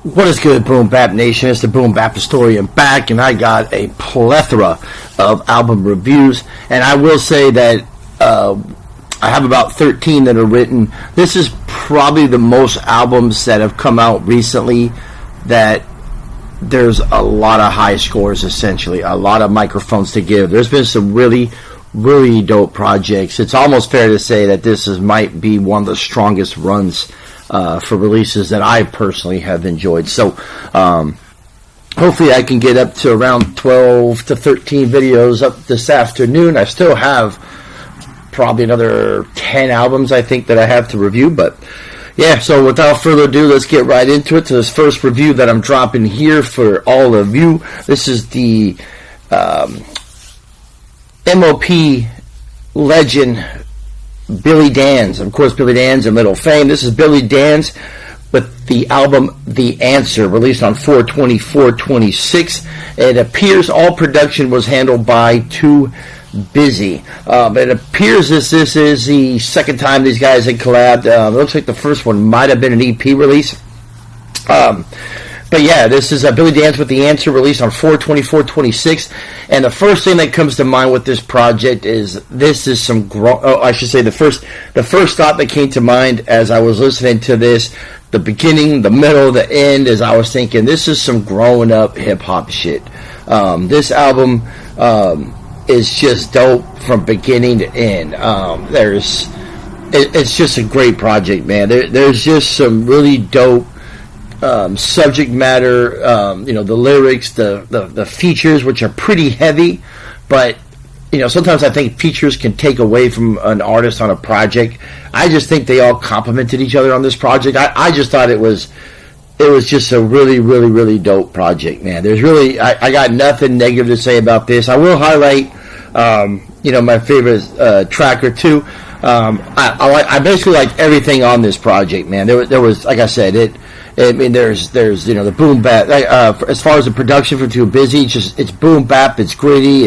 What is good, Boom Bap Nation? It's the Boom-BapHistorian back, and I got a plethora of album reviews. And I will say that I have about 13 that are written. This is probably the most albums that have come out recently that there's a lot of high scores, essentially. A lot of microphones to give. There's been some really, really dope projects. It's almost fair to say that this might be one of the strongest runs for releases that I personally have enjoyed. So hopefully I can get up to around 12 to 13 videos up this afternoon. I still have probably another 10 albums I think that I have to review, but yeah, so without further ado, let's get right into it, to this first review that I'm dropping here for all of you. This is the MOP legend Billy Danze. Of course, Billy Danze in Little Fame. This is Billy Danze with the album The Answer, released on 4/24/26. It appears all production was handled by TooBusy. It appears this is the second time these guys had collabed. It looks like the first one might have been an EP release. But yeah, this is Billy Danze with The Answer, released on 4/24/26. And the first thing that comes to mind with this project is this is some I should say the first thought that came to mind as I was listening to this, the beginning, the middle, the end, as I was thinking, this is some growing up hip hop shit. This album is just dope from beginning to end. It's just a great project, man. There's just some really dope subject matter, the lyrics, the features, which are pretty heavy, but sometimes I think features can take away from an artist on a project. I just think they all complemented each other on this project. I just thought it was just a really, really, really dope project, man. There's really, I got nothing negative to say about this. I will highlight, my favorite track or two. I basically like everything on this project, man. There was, like I said, there's the boom bap. As far as the production for TooBusy, it's boom bap. It's gritty.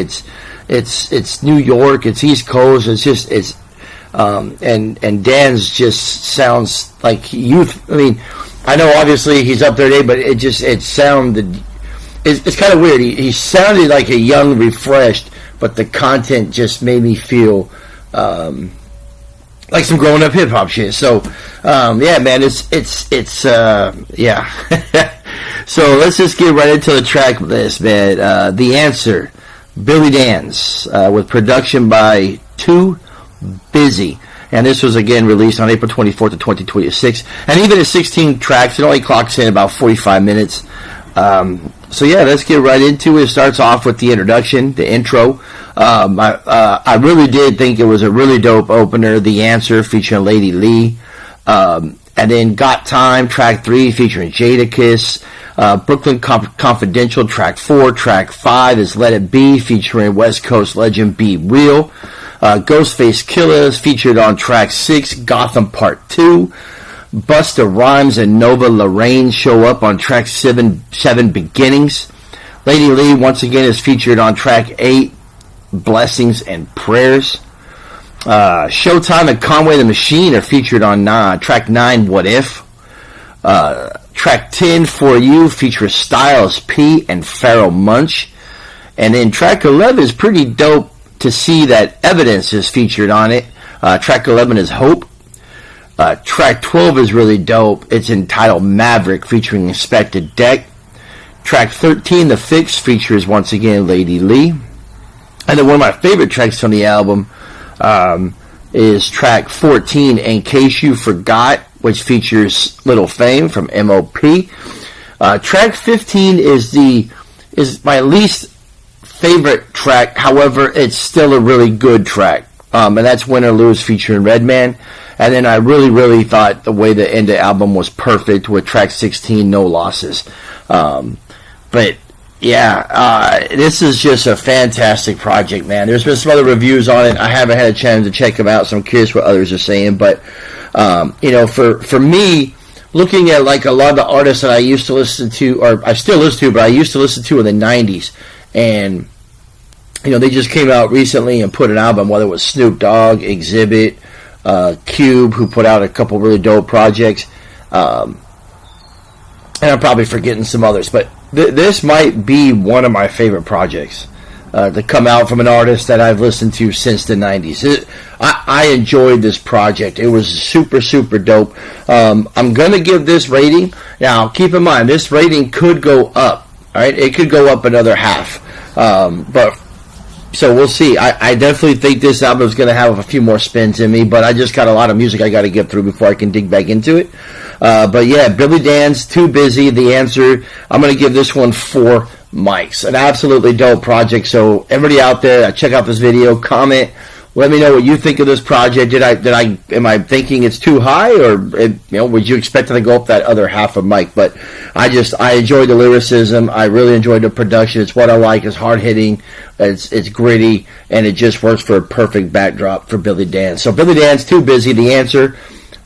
It's New York. It's East Coast. And Danze just sounds like youth. I mean, I know obviously he's up there today, but it's kind of weird. He sounded like a young, refreshed, but the content just made me feel like some growing up hip hop shit. So yeah, man, it's yeah. So let's just get right into the track list, man. The Answer, Billy Danze, with production by TooBusy. And this was again released on April 24th of 2026. And even at 16 tracks, it only clocks in about 45 minutes. So yeah, let's get right into it. It starts off with the introduction, the intro. I really did think it was a really dope opener. The Answer featuring Lady Lee. And then Got Time, track 3 featuring Jadakiss. Brooklyn Confidential, track 4. Track 5 is Let It Be featuring West Coast legend Be Real. Ghostface Killah is featured on track 6, Gotham Part 2. Busta Rhymes and Nova Lorraine show up on track 7 Beginnings. Lady Lee once again is featured on track 8, Blessings and Prayers. Showtime and Conway the Machine are featured on track 9, What If. Track 10, For You, features Styles P and Pharoah Monch. And then track 11 is pretty dope to see that Evidence is featured on it. Track 11 is Hope. Track 12 is really dope. It's entitled Maverick, featuring Inspector Deck. Track 13, The Fix, features once again Lady Lee. And then one of my favorite tracks from the album is track 14, In Case You Forgot, which features Little Fame from MOP. Track 15 is my least favorite track. However, it's still a really good track. And that's Win or Lose featuring Redman. And then I really, really thought the way the end of the album was perfect with track 16, No Losses. But yeah, this is just a fantastic project, man. There's been some other reviews on it. I haven't had a chance to check them out, so I'm curious what others are saying. But for me, looking at like a lot of the artists that I used to listen to, or I still listen to, but I used to listen to in the 90s, and they just came out recently and put an album, whether it was Snoop Dogg, Exhibit, Cube, who put out a couple really dope projects. and I'm probably forgetting some others, but this might be one of my favorite projects to come out from an artist that I've listened to since the 90s. I enjoyed this project. It was super, super dope. I'm going to give this rating. Now, keep in mind, this rating could go up. All right, it could go up another half. But so we'll see. I definitely think this album is going to have a few more spins in me, but I just got a lot of music I got to get through before I can dig back into it. But yeah, Billy Danze, Too Busy, The Answer. I'm going to give this one 4 mics. An absolutely dope project. So everybody out there, check out this video, comment, let me know what you think of this project. Am I thinking it's too high, or would you expect it to go up that other half a mic? But I enjoyed the lyricism. I really enjoyed the production. It's what I like. It's hard hitting. It's gritty, and it just works for a perfect backdrop for Billy Danze. So Billy Danze, Too Busy, The Answer,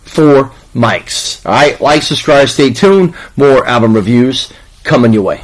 4 mics. All right, like, subscribe, stay tuned. More album reviews coming your way.